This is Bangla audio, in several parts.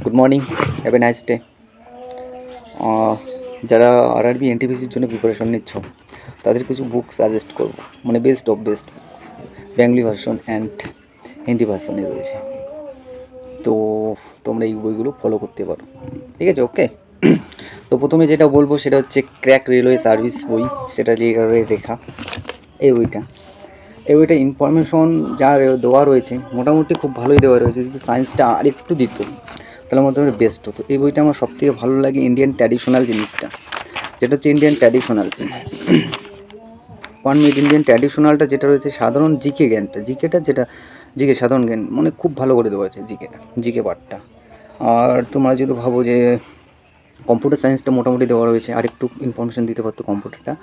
Good morning, have a nice day. যারা আরআরবি এনটিপিসির জন্য প্রিপারেশন নিচ্ছ তাদের কিছু বুক সাজেস্ট করব, মানে best of best Bengali version and Hindi ভার্সনে রয়েছে। তো তোমরা এই বইগুলো ফলো করতে পারো, ঠিক আছে? ওকে। তো প্রথমে যেটা বলবো সেটা হচ্ছে ক্র্যাক রেলওয়ে সার্ভিস বই, সেটা লেখা এই বইটা ইনফরমেশন যা দেওয়া রয়েছে মোটামুটি খুব ভালোই দেওয়া রয়েছে, যদি সায়েন্সটা আর একটু দিত তাহলে মোটামুটি বেস্ট হতো। এই বইটা আমার সবথেকে ভালো লাগে ইন্ডিয়ান ট্র্যাডিশনাল জিনিসটা, যেটা হচ্ছে ইন্ডিয়ান ট্র্যাডিশনাল 1 মিনিট। ইন্ডিয়ান ট্র্যাডিশনালটা যেটা রয়েছে সাধারণ জিকে জ্ঞানটা, যেটা জিকে সাধারণ জ্ঞান, মানে খুব ভালো করে দেওয়া আছে জিকে পার্টটা। আর তোমরা যদি ভাবো যে কম্পিউটার সায়েন্সটা মোটামুটি দেওয়া রয়েছে, আর একটু ইনফরমেশান দিতে পারতো কম্পিউটারটা।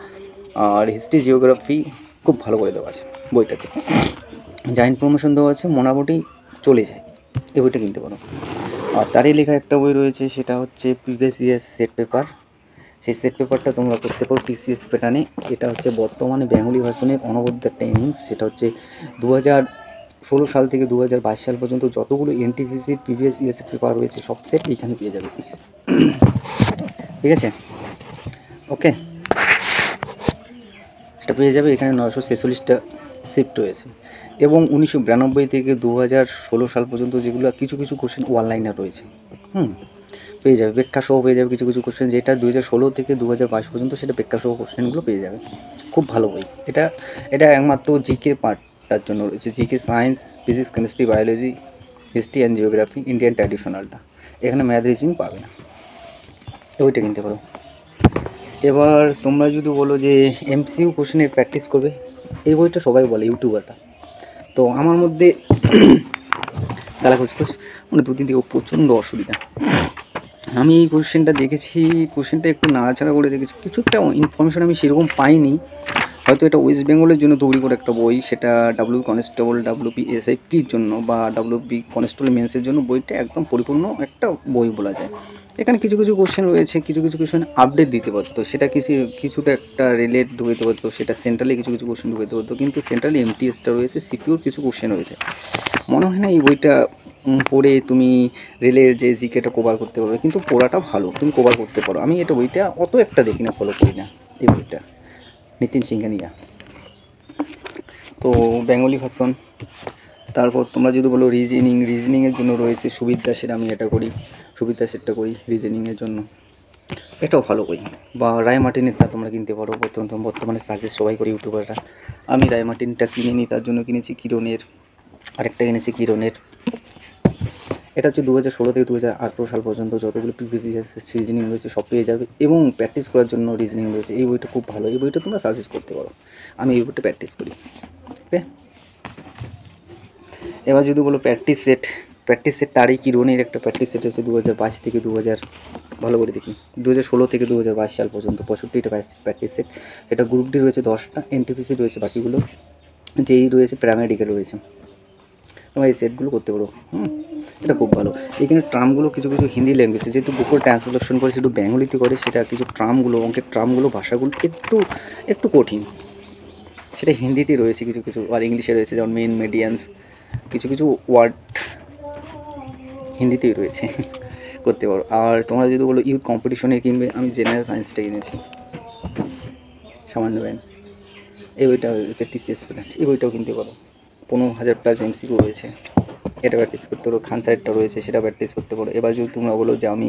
আর হিস্ট্রি জিওগ্রাফি খুব ভালো করে দেওয়া আছে বইটাতে, যা ইনফরমেশান দেওয়া আছে মোটামুটি চলে যায়। এই বইটা কিনতে পারো। আর তারই লেখা একটা বই রয়েছে, সেটা হচ্ছে প্রিভিয়াস ইয়ার সেট পেপার। সেই সেট পেপারটা তোমরা করতে পারো টিসিএস প্যাটার্নে। এটা হচ্ছে বর্তমানে বেঙ্গলি ভার্সনের অনবদ্য একটা ইনিংস। সেটা হচ্ছে 2016 সাল থেকে 2022 সাল পর্যন্ত যতগুলো এনটিপিসির প্রিভিয়াস ইয়ার সেট পেপার রয়েছে সব সেট এইখানে পেয়ে যাবে, ঠিক আছে? ওকে, সেটা পেয়ে যাবে। এখানে 946টা শিফট রয়েছে, এবং 1992 থেকে 2016 সাল পর্যন্ত যেগুলো কিছু কিছু কোশ্চেন অনলাইনে রয়েছে, পেয়ে যাবে। ব্যাখ্যা সহ পেয়ে যাবে কিছু কিছু কোশ্চেন, যেটা 2016 থেকে 2022 পর্যন্ত সেটা ব্যাখ্যা সহ কোশ্চেনগুলো পেয়ে যাবে। খুব ভালো বই এটা। এটা একমাত্র জিকে পার্টটার জন্য রয়েছে, GK science, physics, chemistry, biology, history and geography, Indian ট্র্যাডিশনালটা। এখানে ম্যাথ রিজনিং পাবে না, ওইটা কিনতে পারো। এবার তোমরা যদি বলো যে এমসিকিউ কোশ্চেনের প্র্যাকটিস করবে, এই বইটা সবাই বলে ইউটিউবারটা। তো আমার মধ্যে তারা খুঁজখুশ মানে দুদিন থেকে প্রচণ্ড অসুবিধা। আমি এই কোশ্চেনটা দেখেছি, কোশ্চেনটা একটু নাড়াচাড়া করে দেখেছি, কিছু একটা ইনফরমেশান আমি সেরকম পাইনি। হয়তো এটা ওয়েস্ট বেঙ্গলের জন্য তৈরি করে একটা বই, সেটা ডাব্লিউ কনস্টেবল, ডাব্লিউপি এসআইপির জন্য বা ডাব্লিউপি কনস্টেবল মেন্সের জন্য বইটা একদম পরিপূর্ণ একটা বই বলা যায়। এখানে কিছু কিছু কোশ্চেন রয়েছে, কিছু কিছু কোশ্চেন আপডেট দিতে পারতো, সেটা কিছুটা একটা রিলেট ঢুকাতে পারতো, সেটা সেন্ট্রালে কিছু কিছু কোশ্চেন ঢুকাতে পারতো, কিন্তু সেন্ট্রালি এমটিএসটা রয়েছে, সিকিউর কিছু কোশ্চেন রয়েছে। মনে হয় না এই বইটা পড়ে তুমি রেলের যে জিকেটা কভার করতে পারবে, কিন্তু পড়াটা ভালো, তুমি কভার করতে পারো। আমি এটা বইটা অত একটা দেখি না, ফলো করি না এই বইটা, নিতিন সিংহানিয়া। তো বেঙ্গলি ভার্সন। তারপর তোমরা যদি বলো রিজনিংয়ের জন্য রয়েছে সুবিধ দাসের, আমি এটা করি, সুবিধ দাসেরটা করি রিজনিংয়ের জন্য, এটাও ভালো বই। বা রায় মার্টিনেরটা তোমরা কিনতে পারো, বর্তমানে সাজেস্ট সবাই করে ইউটিউবাররা। আমি রায় মার্টিনটা কিনে নিই, তার জন্য কিনেছি কিরণের, আরেকটা কিনেছি কিরণের। এটা হচ্ছে 2016 থেকে 2018 সাল পর্যন্ত যতগুলো প্রিভিয়াস ইয়ার রিজনিং রয়েছে সব পেয়ে যাবে, এবং প্র্যাকটিস করার জন্য রিজনিং রয়েছে। এই বইটা খুব ভালো, এই বইটা তোমরা সাজেস্ট করতে পারো। আমি এই বইটা প্র্যাকটিস করি, ওকে। এবার যদি বলো প্র্যাকটিস সেট তারই কিরণের একটা প্র্যাকটিস সেট হচ্ছে 2022 থেকে 2000, ভালো করে দেখি, 2016 থেকে 2022 সাল পর্যন্ত 65টা প্র্যাকটিস সেট। এটা গ্রুপ ডি রয়েছে 10টা, এনটিপিসি রয়েছে বাকিগুলো, যেই রয়েছে প্যারামেডিক্যাল রয়েছে। তোমরা এই সেটগুলো করতে পারো, এটা খুব ভালো। এখানে ট্রামগুলো কিছু কিছু হিন্দি ল্যাঙ্গুয়েজে, যেহেতু গুগল ট্রান্সলেশন করে সেটা বেঙ্গলিতে করে, সেটা কিছু ট্রামগুলো, অঙ্কের ট্রামগুলো, ভাষাগুলো একটু একটু কঠিন, সেটা হিন্দিতে রয়েছে কিছু কিছু, আর ইংলিশে রয়েছে, যেমন মেন মেডিয়ান্স, কিছু কিছু ওয়ার্ড হিন্দিতেই রয়েছে, করতে পারো। আর তোমরা যদি বলো ইউথ কম্পিটিশনে কিনবে, আমি জেনারেল সায়েন্সটা কিনেছি, সামান্য ব্যান। এই বইটা হচ্ছে টিসিএস প্যাটার্ন, এই বইটাও কিনতে পারো, 15,000+ এমসিকিউ রয়েছে, এটা প্র্যাকটিস করতে পারো। খান সাইডটা রয়েছে, সেটা প্র্যাকটিস করতে পারো। এবার যদি তোমরা বলো যে আমি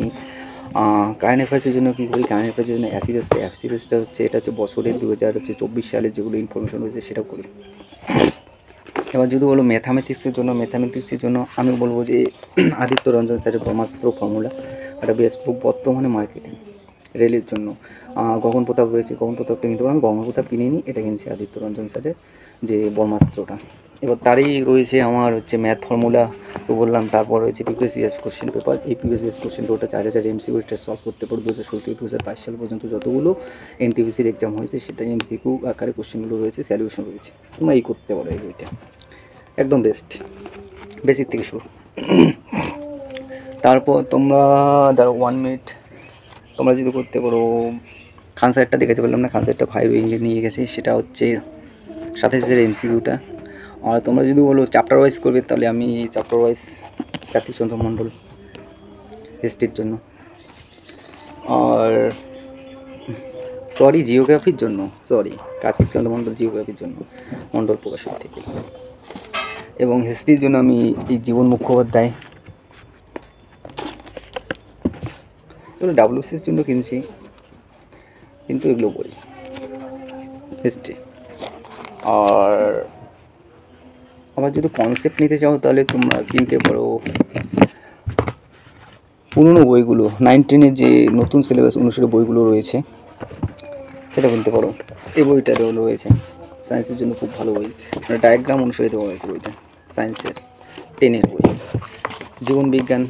কারেন্ট অ্যাফেয়ার্সের জন্য কী করি, কারেন্ট অ্যাফেয়ার্সের জন্য অ্যাসিরেসটা হচ্ছে, এটা হচ্ছে বছরের 2024 সালের যেগুলো ইনফরমেশন রয়েছে সেটাও করি। এবার যদি বলো ম্যাথামেটিক্সের জন্য আমি বলবো যে আদিত্য রঞ্জন স্যারের ব্রহ্মাস্ত্র ফর্মুলা, একটা বেস্ট বুক বর্তমানে মার্কেটে রেলের জন্য। গগন প্রতাপ রয়েছে, গগন প্রতাপটা কিন্তু আমি গগন প্রতাপ কিনিনি, এটা কিনছি আদিত্য রঞ্জন স্যারের যে ব্রহ্মাস্ত্রটা। এবার তারই রয়েছে আমার হচ্ছে ম্যাথ ফর্মুলা, তো বললাম। তারপর রয়েছে প্রিভিয়াস ইয়ার্স কোশ্চেন পেপার, এই প্রিভিয়াস ইয়ার্স কোশ্চেন পেপারটা 4000 এমসিকিউ, এটা সলভ করতে পারো। 2016 থেকে 2022 সাল পর্যন্ত যতগুলো এনটিপিসির এক্সাম হয়েছে সেটা এমসিকিউ আকারে কোশ্চেনগুলো রয়েছে, সলিউশন রয়েছে, তোমরা এই করতে পারো। এই বইটা একদম বেসিক থেকে শুরু। তারপর তোমরা ধরো 1 মিনিট, তোমরা যদি করতে পারো, খান সাইডটা দেখাতে পারলাম না, খান সাইডটা ভাই নিয়ে গেছে, সেটা হচ্ছে 27,000 এমসিকিউটা। আর তোমরা যদি বলো চ্যাপ্টার ওয়াইজ করবে, তাহলে আমি চ্যাপ্টার ওয়াইজ কার্তিক চন্দ্র মণ্ডল, হিস্ট্রির জন্য। আর সরি জিওগ্রাফির জন্য, সরি কার্তিক চন্দ্র মণ্ডল জিওগ্রাফির জন্য মণ্ডল প্রকাশন থেকে। এবং হিস্ট্রির জন্য আমি এই জীবন মুখোপাধ্যায়, এগুলো ডাব্লিউসির জন্য কিনছি, কিন্তু এগুলো বই হিস্ট্রি। আর আবার যদি কনসেপ্ট নিতে চাও তাহলে তোমরা কিনতে পারো পুরনো বইগুলো, 9-10-এর যে নতুন সিলেবাস অনুসারে বইগুলো রয়েছে সেটা কিনতে পারো। এই বইটা রয়েছে সায়েন্সের জন্য খুব ভালো বই, মানে ডায়াগ্রাম অনুসারে দেওয়া হয়েছে বইটা। সায়েন্সের 10-এর বই, জীবনবিজ্ঞান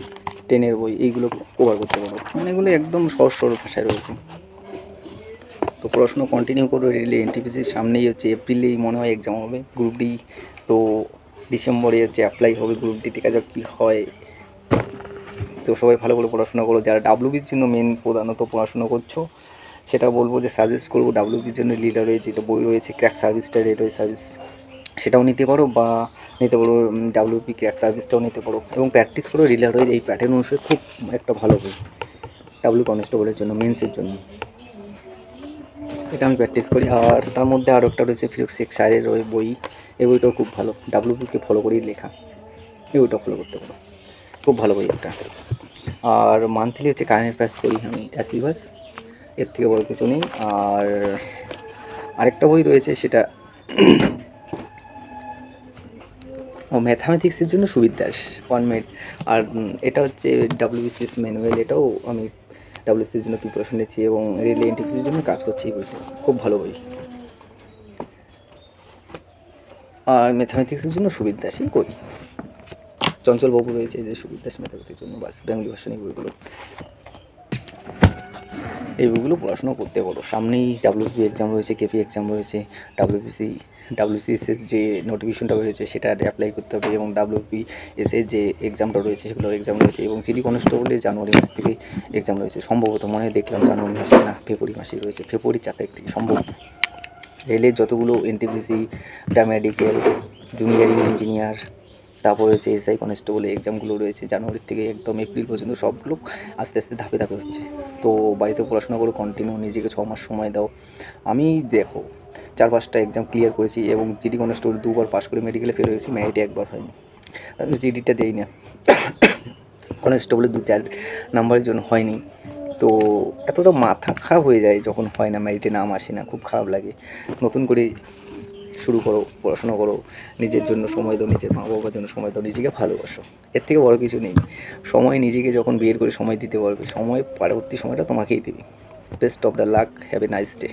10-এর বই, এইগুলো কভার করতে পারো, মানে এগুলো একদম সহজ সরল ভাষায় রয়েছে। তো পড়াশোনা কন্টিনিউ করো। রেলে এনটিপিসির সামনেই হচ্ছে এপ্রিলেই মনে হয় এক্সাম হবে, গ্রুপ ডি তো ডিসেম্বরে হচ্ছে অ্যাপ্লাই হবে গ্রুপ ডি, দেখা যাক কী হয়। তো সবাই ভালো করে পড়াশোনা করো। যারা ডাব্লিউবির জন্য মেন প্রধানত পড়াশোনা করছো, সেটা বলবো যে সাজেস্ট করবো ডাব্লিউবির জন্য লিডার রয়েছে, এটা বই রয়েছে ক্র্যাক সার্ভিসটা, রেলওয়ে সার্ভিস, সেটাও নিতে পারো, বা নিতে পারো ডাব্লিউপি ক্র্যাক সার্ভিসটাও নিতে পারো। এবং প্র্যাকটিস করো রিলেটেড এই প্যাটার্ন অনুসারে, খুব একটা ভালো বই ডাব্লিউ কনস্টেবলের জন্য, মেন্সের জন্য। এটা আমি প্র্যাকটিস করি। আর তার মধ্যে আরও একটা রয়েছে ফিরোজ শেখ স্যারের ওই বই, এই বইটাও খুব ভালো, ডাব্লিউপিকে ফলো করেই লেখা, এই বইটা ফলো করতে পারো, খুব ভালো বই একটা। আর মান্থলি হচ্ছে কারেন্ট অ্যাফেয়ার্স করি আমি, অ্যাসিভাস, এর থেকে বড় কিছু নেই। আর আরেকটা বই রয়েছে সেটা ম্যাথামেটিক্সের জন্য সুবিধ দাস, 1 মিনিট। আর এটা হচ্ছে ডাব্লিউবিসিএস ম্যানুয়াল, এটাও আমি ডাব্লিউবিসিএসের জন্য প্রিপারেশন নিচ্ছি এবং রেল এনটিপিসির জন্য কাজ করছি। এই বইটা খুব ভালো বই। আর ম্যাথামেটিক্সের জন্য সুবিধ দাসই করি, চঞ্চলবাবু রয়েছে যে সুবিধ দাস ম্যাথামেটিক্সের জন্য, বাস বেঙ্গলি ভার্সন এই বইগুলো, এই বইগুলো পড়াশোনা করতে পারো। সামনেই ডাব্লিউপি এক্সাম রয়েছে, কেপি এক্সাম রয়েছে, ডাব্লিউসিএসের যে নোটিফিকেশনটা রয়েছে সেটা অ্যাপ্লাই করতে হবে, এবং ডাব্লিউপিএসের যে এক্সামটা রয়েছে সেগুলোর এক্সাম রয়েছে, এবং জিডি কনস্টেবলের জানুয়ারি মাস থেকে এক্সাম রয়েছে সম্ভবত, মনে হয় দেখলাম জানুয়ারি মাসে না ফেব্রুয়ারি মাসেই রয়েছে, ফেব্রুয়ারি 4 তারিখ থেকে সম্ভব। রেলের যতগুলো এনটিপিসি, প্যারামেডিক্যাল, জুনিয়র ইঞ্জিনিয়ার, তারপর হচ্ছে এসআই কনস্টেবলের এক্সামগুলো রয়েছে জানুয়ারি থেকে একদম এপ্রিল পর্যন্ত, সবগুলো আস্তে আস্তে ধাপে ধাপে হচ্ছে। তো বাড়িতে পড়াশোনা করে কন্টিনিউ, নিজেকে 6 মাস সময় দাও। আমি দেখো 4-5টা এক্সাম ক্লিয়ার করেছি, এবং জিডি কনস্টেবল 2বার পাস করে মেডিকেলে ফেল হয়েছি, মেরিটে 1বার হয়নি, আমি জিডিটা দিই না, কনস্টেবলের 2-4 নাম্বারের জন্য হয়নি। তো এতটা মাথা খারাপ হয়ে যায় যখন হয় না, মেরিটে নাম আসে না, খুব খারাপ লাগে। নতুন করে শুরু করো, পড়াশোনা করো, নিজের জন্য সময় দাও, নিজের মা বাবার জন্য সময় দাও, নিজেকে ভালোবাসো, এর থেকে বড় কিছু নেই। সময় নিজেকে যখন বের করে সময় দিতে পারবে, সময় পরবর্তী সময়টা তোমাকেই দেবে। Best of the luck, have a nice day.